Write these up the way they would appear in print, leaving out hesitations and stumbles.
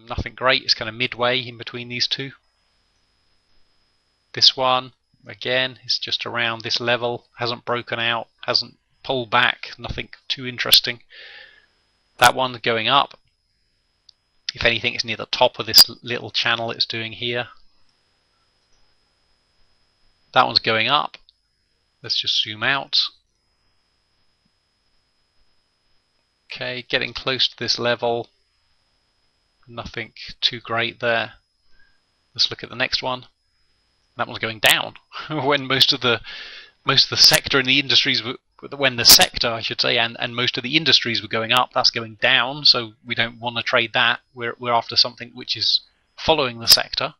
Nothing great. It's kind of midway in between these two. This one, again, is just around this level. Hasn't broken out, hasn't pulled back. Nothing too interesting. That one going up. If anything, it's near the top of this little channel it's doing here. That one's going up. Let's just zoom out. Okay, getting close to this level. Nothing too great there. Let's look at the next one. That one's going down. When most of the sector in the industries were, when the sector, I should say, and most of the industries were going up, that's going down. So we don't want to trade that. We're after something which is following the sector.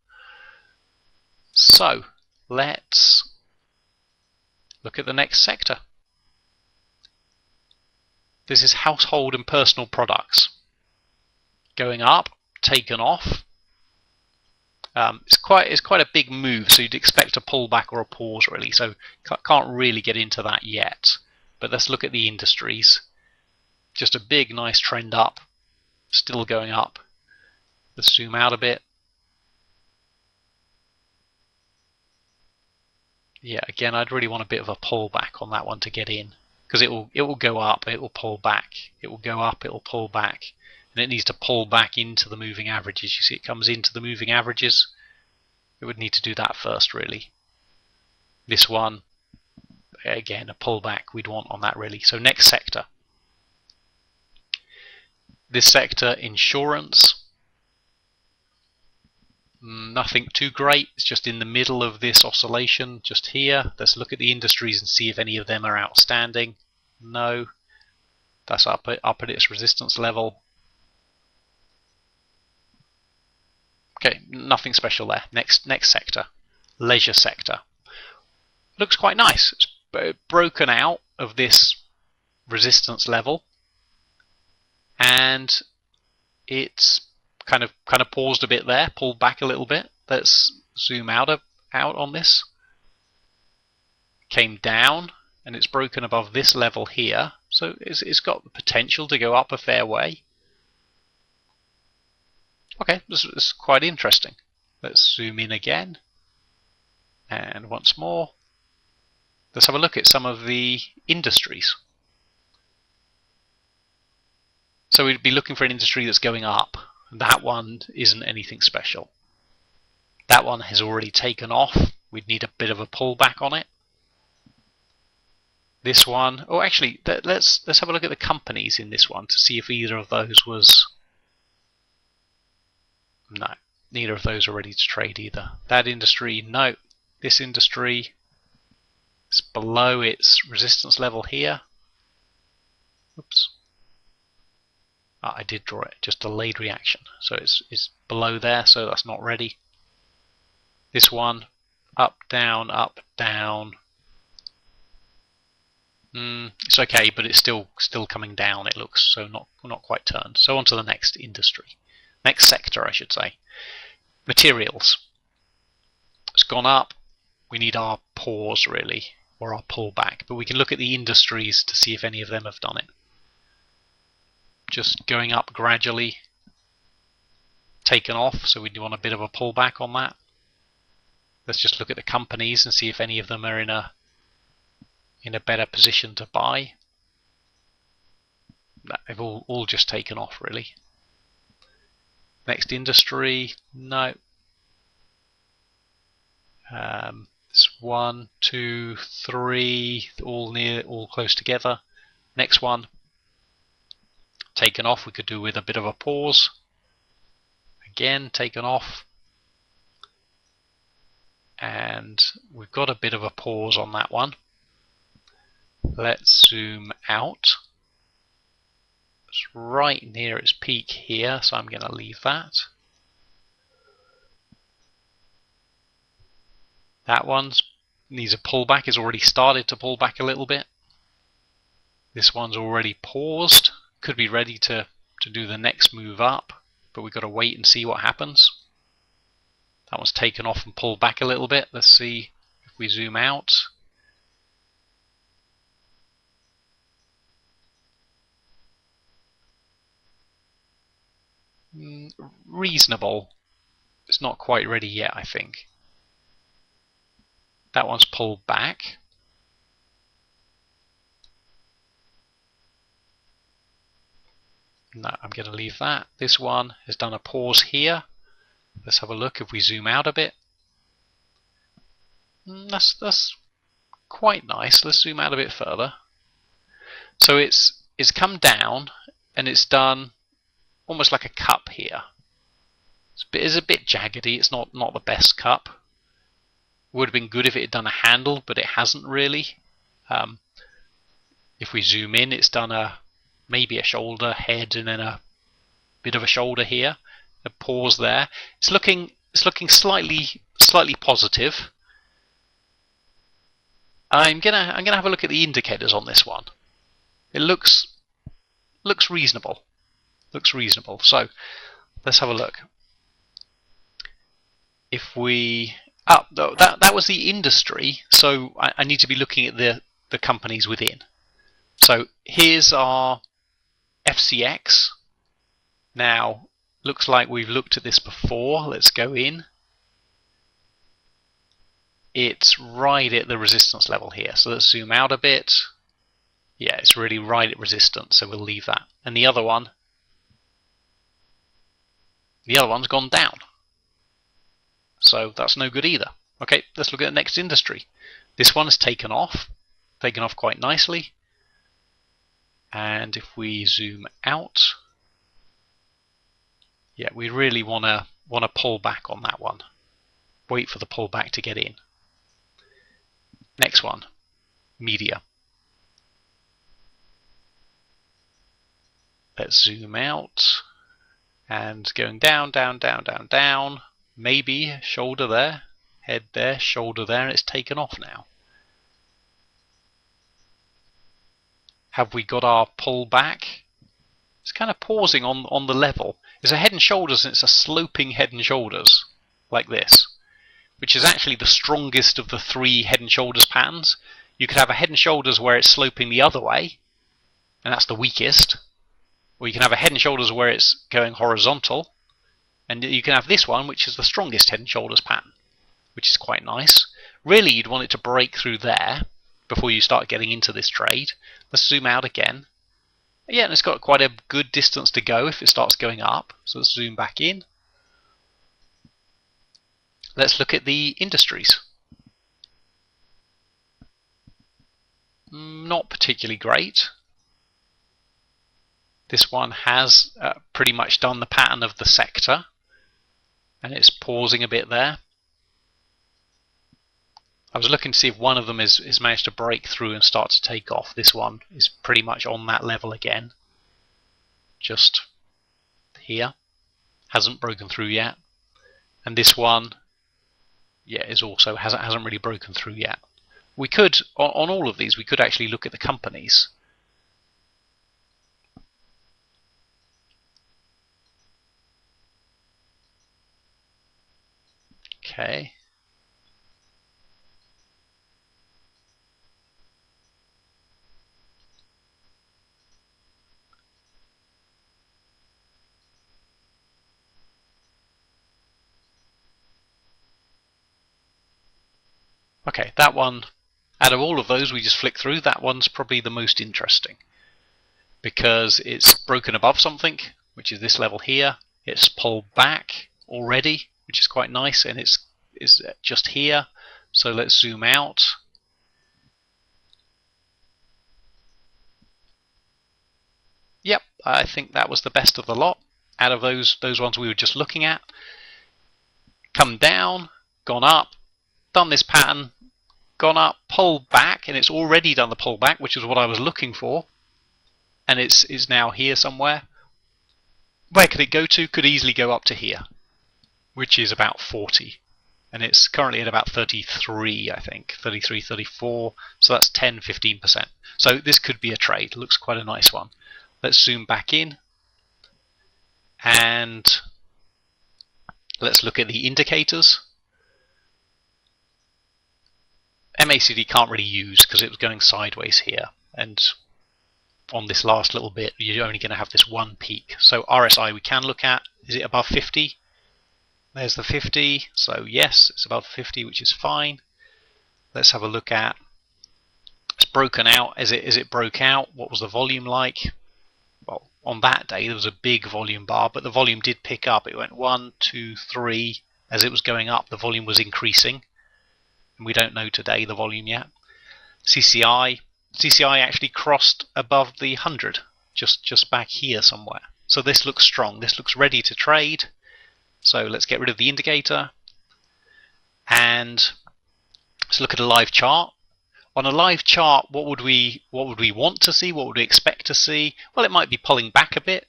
So let's look at the next sector. This is household and personal products. Going up, taken off. It's quite a big move, so you'd expect a pullback or a pause really. So can't really get into that yet. But let's look at the industries. Just a big, nice trend up, still going up. Let's zoom out a bit. Yeah, again, I'd really want a bit of a pullback on that one to get in, because it will go up, it will pull back, it will go up, it will pull back, and it needs to pull back into the moving averages. You see, it comes into the moving averages. It would need to do that first, really. This one, again, a pullback we'd want on that, really. So next sector. This sector, insurance. Nothing too great. It's just in the middle of this oscillation, just here. Let's look at the industries and see if any of them are outstanding. No. That's up at its resistance level. Okay, nothing special there. Next sector, leisure sector. Looks quite nice. It's broken out of this resistance level, and it's kind of paused a bit there, pulled back a little bit. Let's zoom out on this. Came down, and it's broken above this level here, so it's got the potential to go up a fair way. Okay, this is quite interesting. Let's zoom in again, and once more. Let's have a look at some of the industries. So we'd be looking for an industry that's going up. That one isn't anything special. That one has already taken off. We'd need a bit of a pullback on it. This one, oh, actually, let's have a look at the companies in this one to see if either of those was. No, neither of those are ready to trade either. That industry, no. This industry is below its resistance level here. Oops. Oh, I did draw it, just delayed reaction. So it's below there, so that's not ready. This one, up, down, up, down. It's okay, but it's still coming down, it looks, so not quite turned. So on to the next industry. Next sector, I should say. Materials. It's gone up. We need our pause, really, or our pullback. But we can look at the industries to see if any of them have done it. Just going up gradually. Taken off, so we want a bit of a pullback on that. Let's just look at the companies and see if any of them are in a better position to buy. They've all just taken off, really. Next industry, no. It's 1, 2, 3, all close together. Next one, taken off. We could do with a bit of a pause. Again, taken off. And we've got a bit of a pause on that one. Let's zoom out. It's right near its peak here, so I'm going to leave that. That one needs a pullback. It's already started to pull back a little bit. This one's already paused. Could be ready to do the next move up, but we've got to wait and see what happens. That one's taken off and pulled back a little bit. Let's see if we zoom out. reasonable. It's not quite ready yet, I think. That one's pulled back. No, I'm going to leave that. This one has done a pause here. Let's have a look if we zoom out a bit. That's quite nice. Let's zoom out a bit further. So it's come down and it's done almost like a cup here. It's a bit jaggedy. It's not the best cup. Would have been good if it had done a handle, but it hasn't really. If we zoom in, it's done maybe a shoulder, head, and then a bit of a shoulder here. A pause there. It's looking slightly positive. I'm gonna have a look at the indicators on this one. It looks reasonable. Looks reasonable. So let's have a look. If we that was the industry, so I need to be looking at the companies within. So here's our FCX. Now looks like we've looked at this before. Let's go in. It's right at the resistance level here. So let's zoom out a bit. Yeah, it's really right at resistance, so we'll leave that. And the other one's gone down. So that's no good either. Okay, let's look at the next industry. This one has taken off quite nicely. And if we zoom out, yeah, we really want to pull back on that one. Wait for the pullback to get in. Next one, media. Let's zoom out and going down, down, down, down, down. Maybe shoulder there, head there, shoulder there, and it's taken off now. Have we got our pull back? It's kind of pausing on the level. It's a head and shoulders, and it's a sloping head and shoulders like this, which is actually the strongest of the three head and shoulders patterns. You could have a head and shoulders where it's sloping the other way, and that's the weakest. Or you can have a head and shoulders where it's going horizontal, and you can have this one, which is the strongest head and shoulders pattern, which is quite nice. Really, you'd want it to break through there before you start getting into this trade. Let's zoom out again. Yeah, and it's got quite a good distance to go if it starts going up. So let's zoom back in. Let's look at the industries. Not particularly great. This one has pretty much done the pattern of the sector, and it's pausing a bit there. I was looking to see if one of them is managed to break through and start to take off. This one is pretty much on that level again, just here. Hasn't broken through yet. And this one, yeah, is also hasn't really broken through yet. We could, on all of these, we could actually look at the companies. Okay. Okay, that one, out of all of those we just flick through, that one's probably the most interesting, because it's broken above something, which is this level here. It's pulled back already, which is quite nice, and it's just here. So let's zoom out. Yep, I think that was the best of the lot out of those ones we were just looking at. Come down, gone up, done this pattern, gone up, pulled back, and it's already done the pullback, which is what I was looking for. And it's now here somewhere. Where could it go to? Could easily go up to here, which is about 40. And it's currently at about 33, I think, 33, 34. So that's 10, 15%. So this could be a trade. Looks quite a nice one. Let's zoom back in. And let's look at the indicators. MACD can't really use because it was going sideways here. And on this last little bit, you're only going to have this one peak. So RSI we can look at. Is it above 50? There's the 50, so yes, it's above 50, which is fine. Let's have a look at, it's broken out. As it broke out, what was the volume like? Well, on that day there was a big volume bar, but the volume did pick up. It went 1, 2, 3. As it was going up, the volume was increasing, and we don't know today the volume yet. CCI actually crossed above the 100, just back here somewhere. So this looks strong. This looks ready to trade. So let's get rid of the indicator and let's look at a live chart. On a live chart, what would we want to see? What would we expect to see? Well, it might be pulling back a bit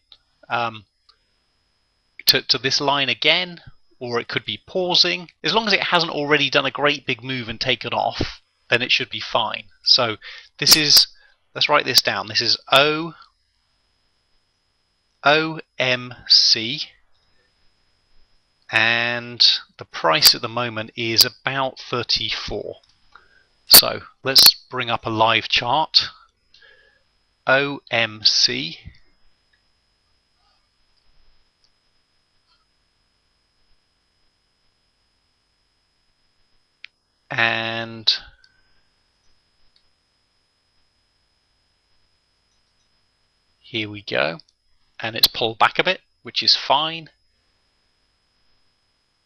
to this line again, or it could be pausing. As long as it hasn't already done a great big move and taken off, then it should be fine. So this is, let's write this down. This is OMC, and the price at the moment is about 34. So let's bring up a live chart. OMC, and here we go, and it's pulled back a bit, which is fine.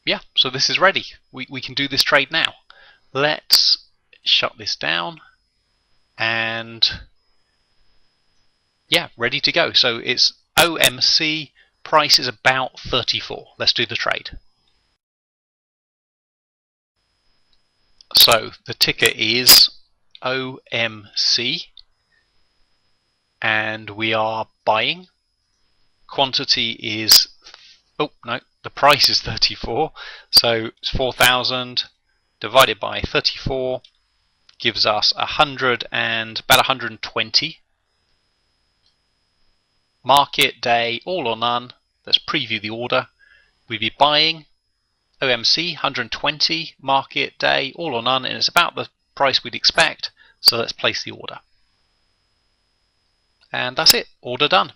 Yeah, so this is ready. We can do this trade now. Let's shut this down, and yeah, ready to go. So it's OMC, price is about 34. Let's do the trade. So the ticker is OMC, and we are buying. Quantity is, oh no, the price is 34, so it's 4,000 divided by 34 gives us 100 and about 120. Market day, all or none. Let's preview the order. We'd be buying OMC 120, market day, all or none, and it's about the price we'd expect. So let's place the order. And that's it, order done.